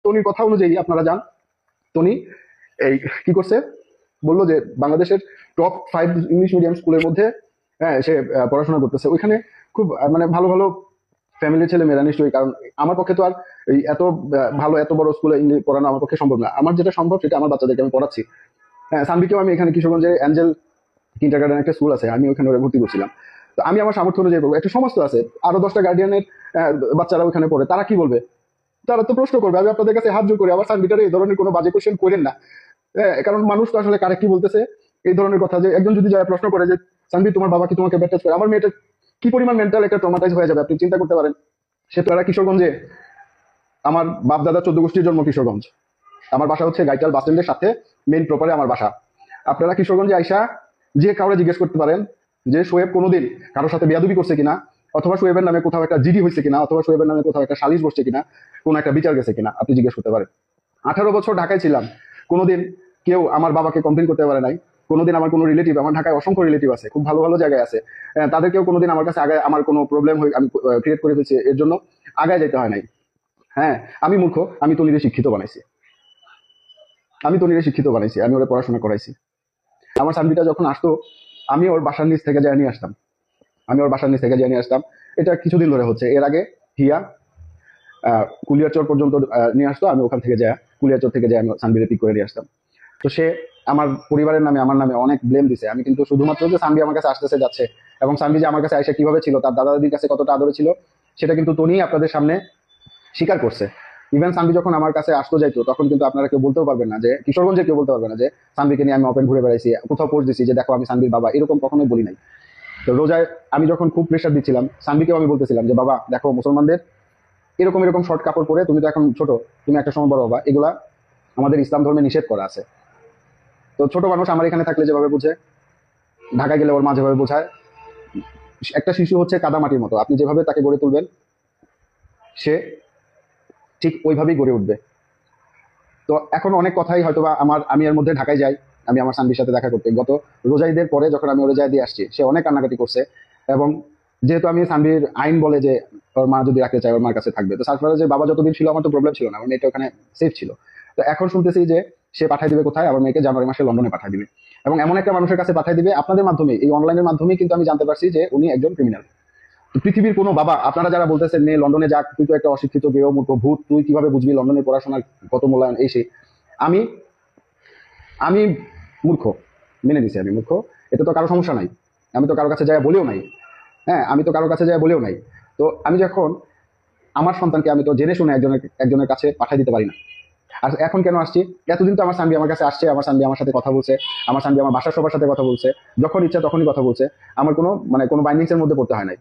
তনির কথা অনুযায়ী আপনারা যান, তনি এই কি করছে, বললো যে বাংলাদেশের টপ 5 ইংলিশ মিডিয়াম স্কুলের মধ্যে, হ্যাঁ, সে পড়াশোনা করতেছে ওইখানে। খুব মানে ভালো ভালো ফ্যামিলির ছেলে মেয়েরা নিশ্চয়ই, কারণ আমার পক্ষে তো আর এই এত ভালো এত বড় স্কুলে ইংলিশ পড়ানো আমার পক্ষে সম্ভব না। আমার যেটা সম্ভব সেটা আমার বাচ্চাদেরকে আমি পড়াচ্ছি। হ্যাঁ, সানবিকেও আমি এখানে কিশোরগঞ্জে অ্যাঞ্জেল কিন্ডারগার্টেন একটা স্কুল আছে, আমি ওখানে ওরা ভর্তি করছিলাম। তো আমি আমার সামর্থ্য অনুযায়ী বলবো, একটা সমাজ তো আছে, আরো 10টা গার্ডিয়ানের বাচ্চারা ওখানে পড়ে, তারা কি বলবে? তারা তো প্রশ্ন করবে। আমি আপনাদের কাছে হাত জোর করি, আবার সানবিটারে এই ধরনের কোনো বাজে কোশ্চেন করেন না। কারণ মানুষ তো আসলে কারে কি বলতেছে এই ধরনের কথা, যে একজন যদি যায় প্রশ্ন করে যে সানবি তোমার বাবা কি তোমাকে ব্যাট টাচ করে, আমার মেয়েটা কি পরিমাণ মেন্টাল একটা ট্রমাটাইজ হয়ে যাবে আপনি চিন্তা করতে পারেন। সে তো এরা কিশোরগঞ্জে, আমার বাপ দাদা 14 গোষ্ঠীর জন্ম কিশোরগঞ্জ, আমার বাসা হচ্ছে গাইটাল বাস স্ট্যান্ডের সাথে, মেইন প্রপারে আমার বাসা। আপনারা কিশোরগঞ্জে আইসা যে কাউরে জিজ্ঞেস করতে পারেন যে শোয়েব কোনোদিন কারোর সাথে বেয়াদবি করছে কিনা, অথবা শোয়েবের নামে কোথাও একটা জিডি হয়েছে কিনা, অথবা শোয়েবের নামে কোথাও একটা সালিশ বসছে কিনা, কোন একটা বিচার গেছে কিনা, আপনি জিজ্ঞেস করতে পারেন। 18 বছর ঢাকায় ছিলাম, কোনোদিন কেউ আমার বাবাকে কমপ্লেন করতে পারে নাই। কোনোদিন আমার কোনো রিলেটিভ, আমার ঢাকায় অসংখ্য রিলেটিভ আছে, খুব ভালো ভালো জায়গায় আছে, তাদেরকেও কোনোদিন আমার কাছে আগে আমার কোনো প্রবলেম হয়ে আমি ক্রিয়েট করে ফেলছি এর জন্য আগায় যেতে হয় নাই। হ্যাঁ, আমি মূর্খ, আমি তনিরে শিক্ষিত বানাইছি, আমি তনিরে শিক্ষিত বানাইছি, আমি ওরা পড়াশোনা করাইছি। আমার সানবিটা যখন আসতো, আমি ওর বাসার নিচ থেকে যায় নিয়ে আসতাম, আমি ওর বাসার নিচ থেকে যায় নিয়ে আসতাম। এটা কিছুদিন ধরে হচ্ছে, এর আগে হিয়া কুলিয়ারচর পর্যন্ত নিয়ে আসতো, আমি ওখান থেকে যায় কুলিয়ারচর থেকে যায় আমি সানবিরে পিক করে নিয়ে আসতাম। তো সে আমার পরিবারের নামে আমার নামে অনেক ব্লেম দিছে। আমি কিন্তু শুধুমাত্র যে সানবি আমার কাছে আসতেছে যাচ্ছে, এবং সানবি যে আমার কাছে আইসা কিভাবে ছিল, তার দাদা দাদির কাছে কতটা আদরে ছিল, সেটা কিন্তু তনি আপনাদের সামনে স্বীকার করছে। ইভেন সানবি যখন আমার কাছে আসতো যাইতো, তখন কিন্তু আপনারা কেউ বলতেও পারবেন না, যে কিশোরগঞ্জে কেউ বলতে পারবে না যে সানবিকে নিয়ে আমি ওপেন ঘুরে বেড়াইছি, কোথাও পোস্ট দিছি যে দেখো আমি সানবির বাবা, এরকম কখনোই বলি নাই। তো রোজায় আমি যখন খুব প্রেশার দিচ্ছিলাম, সানবিকেও আমি বলতেছিলাম যে বাবা দেখো, মুসলমানদের এরকম এরকম শর্ট কাপড় পরে, তুমি তো এখন ছোট, তুমি একটা সময় বড় হবা, এগুলা আমাদের ইসলাম ধর্মে নিষেধ করা আছে। তো ছোট মানুষ আমার এখানে থাকলে যেভাবে বুঝে, ঢাকায় গেলে ওর মা যেভাবে বোঝায়, একটা শিশু হচ্ছে কাদামাটির মতো, আপনি যেভাবে তাকে গড়ে তুলবেন সে ঠিক ওইভাবেই গড়ে উঠবে। তো এখন অনেক কথাই হয়তো বা আমি এর মধ্যে ঢাকায় যাই, আমি আমার সানবির সাথে দেখা করতে, গত রোজা ঈদের পরে যখন আমি ওরে যাই দিয়ে আসছি, সে অনেক কান্নাকাটি করছে। এবং যেহেতু আমি সানবির আইন বলে যে ওর মা যদি রাখতে চায় ওর মার কাছে থাকবে, তো সারফরাজের বাবা যতদিন ছিল আমার তো প্রবলেম ছিল না, আমার মেয়েটা ওখানে সেফ ছিল। তো এখন শুনতেছি যে সে পাঠাই দিবে কোথায়, আমার মেয়েকে জানুয়ারি মাসে লন্ডনে পাঠাই দিবে, এবং এমন একটা মানুষের কাছে পাঠাই দিবে আপনাদের মাধ্যমে, এই অনলাইনের মাধ্যমে কিন্তু আমি জানতে পারছি যে উনি একজন ক্রিমিনাল। তো পৃথিবীর কোনো বাবা, আপনারা যারা বলতেছেন মেয়ে লন্ডনে যাক, তুই তো একটা অশিক্ষিত গেয় মূর্খ ভূত, তুই কিভাবে বুঝবি লন্ডনের পড়াশোনার কত মূল্যায়ন এই সেই, আমি আমি মূর্খ, মেনে নিছি আমি মূর্খ, এতে তো কারো সমস্যা নাই, আমি তো কারো কাছে যায় বলেও নাই। হ্যাঁ, আমি তো কারো কাছে যায় বলেও নাই। তো আমি যখন আমার সন্তানকে আমি তো জেনে শুনে একজনের একজনের কাছে পাঠিয়ে দিতে পারি না। আর এখন কেন আসছি, এতদিন তো আমার সানবি আমার কাছে আসছে, আমার সানবি আমার সাথে কথা বলছে, আমার সানবি আমার বাসার সবার সাথে কথা বলছে, যখন ইচ্ছা তখনই কথা বলছে, আমার কোনো মানে কোনো বাইন্ডিংস এর মধ্যে পড়তে হয় নাই,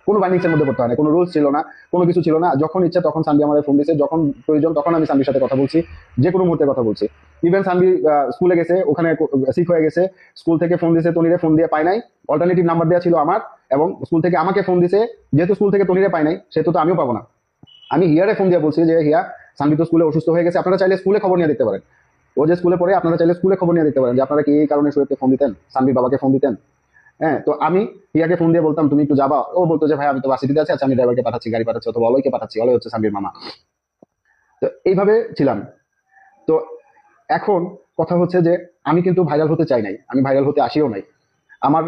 কোনো বাইন্ডিংস এর মধ্যে পড়তে হয় না, কোনো রুলস ছিল না, কোনো কিছু ছিল না, যখন ইচ্ছা তখন সানবি আমাদের ফোন দিয়েছে, যখন প্রয়োজন তখন আমি সানবির সাথে কথা বলছি, যে কোনো মুহূর্তে কথা বলছি। ইভেন সানবি স্কুলে গেছে, ওখানে সিক হয়ে গেছে, স্কুল থেকে ফোন দিয়েছে, তনিরে ফোন দিয়ে পাই নাই, অল্টারনেটিভ নাম্বার দেওয়া ছিল আমার, এবং স্কুল থেকে আমাকে ফোন দিছে, যেহেতু স্কুল থেকে তনিরে পাই নাই সেহেতু তো আমিও পাবো না। আমি হিয়ারে ফোন দিয়ে বলছি যে হিয়া, সানবি তো স্কুলে অসুস্থ হয়ে গেছে, আপনারা চাইলে স্কুলে খবর নিয়ে দেখতে পারেন, ও যে স্কুলে পড়ে, আপনারা চাইলে স্কুলে খবর নিয়ে দেখতে পারেন যে আপনারা কি এই কারণে শোয়েবকে ফোন দিতেন, সানবির বাবাকে ফোন দিতেন। হ্যাঁ, তো আমি হিয়াকে ফোন দিয়ে বলতাম তুমি একটু যাবা, ও বলতো যে ভাই আমি তো বাসিটিতে আছি, আচ্ছা আমি ড্রাইভারকে পাঠাচ্ছি, গাড়ি পাঠাচ্ছি, অথবা অলয়কে পাঠাচ্ছি, অলয় হচ্ছে সানবির মামা। তো এইভাবে ছিলাম। তো এখন কথা হচ্ছে যে আমি কিন্তু ভাইরাল হতে চাই নাই, আমি ভাইরাল হতে আসিও নাই। আমার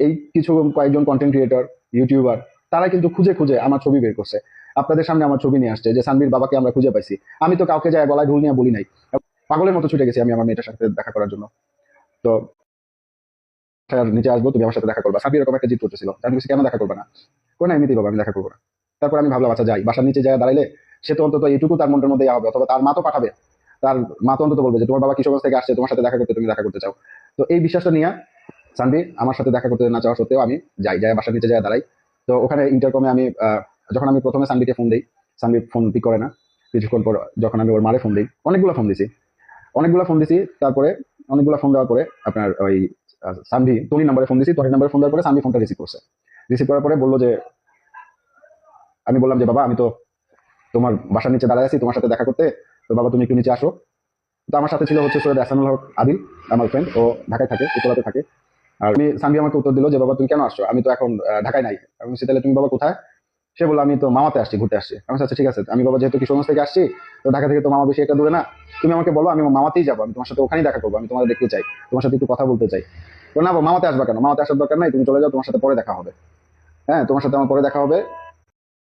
এই কিছু কয়েকজন কন্টেন্ট ক্রিয়েটর, ইউটিউবার, তারা কিন্তু খুঁজে খুঁজে আমার ছবি বের করছে, আপনাদের সামনে আমার ছবি নিয়ে আসছে যে সানবির বাবাকে আমরা খুঁজে পাইছি। আমি তো কাউকে যায় গলায় ঢুল নিয়ে বলি নাই, পাগলের মতো ছুটে গেছি আমি আমার মেয়েটার সাথে দেখা করার জন্য। তো বাসার নিচে আসবো, তুমি আমার সাথে দেখা করবা, সাবি এরকম একটা জিদ করতেছিল, আমি বলছি কেন দেখা করবে না, কোন এমনিতেই বাবা আমি দেখা করবো না। তারপর আমি ভাবলাম আচ্ছা যাই, বাসার নিচে যায় দাঁড়াইলে সে তো অন্তত এইটুকু তার মনের মধ্যে হবে, অথবা তার মা তো পাঠাবে, তার মা তো অন্তত বলবে যে তোমার বাবা কিশোরগঞ্জ থেকে আসছে তোমার সাথে দেখা করতে, তুমি দেখা করতে চাও। তো এই বিশ্বাসটা নিয়ে সানবি আমার সাথে দেখা করতে না চাওয়া সত্ত্বেও আমি যাই, যাই বাসার নিচে যায় দাঁড়াই। তো ওখানে ইন্টারকমে আমি যখন আমি প্রথমে সানবিকে ফোন দিই, সানবি ফোন পিক করে না। কিছুক্ষণ পর যখন আমি ওর মারে ফোন দিই, অনেকগুলো ফোন দিছি, তারপরে অনেকগুলো ফোন দেওয়ার পরে আপনার ওই সানভি টনি নাম্বারে ফোন দিছি, টনি নাম্বারে ফোন দেওয়ার পরে সানভি ফোনটা রিসিভ করছে। রিসিভ করার পরে বললো যে, আমি বললাম যে বাবা আমি তো তোমার বাসার নিচে দাঁড়ায় আছি তোমার সাথে দেখা করতে, তো বাবা তুমি একটু নিচে আসো। তো আমার সাথে ছিল হচ্ছে সৈয়দ এহসানুল হক আদিল, আমার ফ্রেন্ড, ও ঢাকায় থাকে, উত্তরাতে থাকে। আর সানভি আমাকে উত্তর দিল যে বাবা তুমি কেন আসছো, আমি তো এখন ঢাকায় নাই। আমি বলছি তাহলে তুমি বাবা কোথায়? সে বললো আমি তো মামাতে আসছি, ঘুরতে আসছি। আমি বলছি, আচ্ছা ঠিক আছে, আমি বাবা যেহেতু কিশোরগঞ্জ থেকে আসছি, তো ঢাকা থেকে তো মামা বেশি একটা দূরে না, তুমি আমাকে বলো, আমি মামাতেই যাবো, আমি তোমার সাথে ওখানেই দেখা করবো, আমি তোমার দেখতে চাই, তোমার সাথে একটু কথা বলতে চাই। তো না বাবা, মামাতে আসবা কেন, মামাতে আসার দরকার নাই, তুমি চলে যাও, তোমার সাথে পরে দেখা হবে। হ্যাঁ, তোমার সাথে আমার পরে দেখা হবে।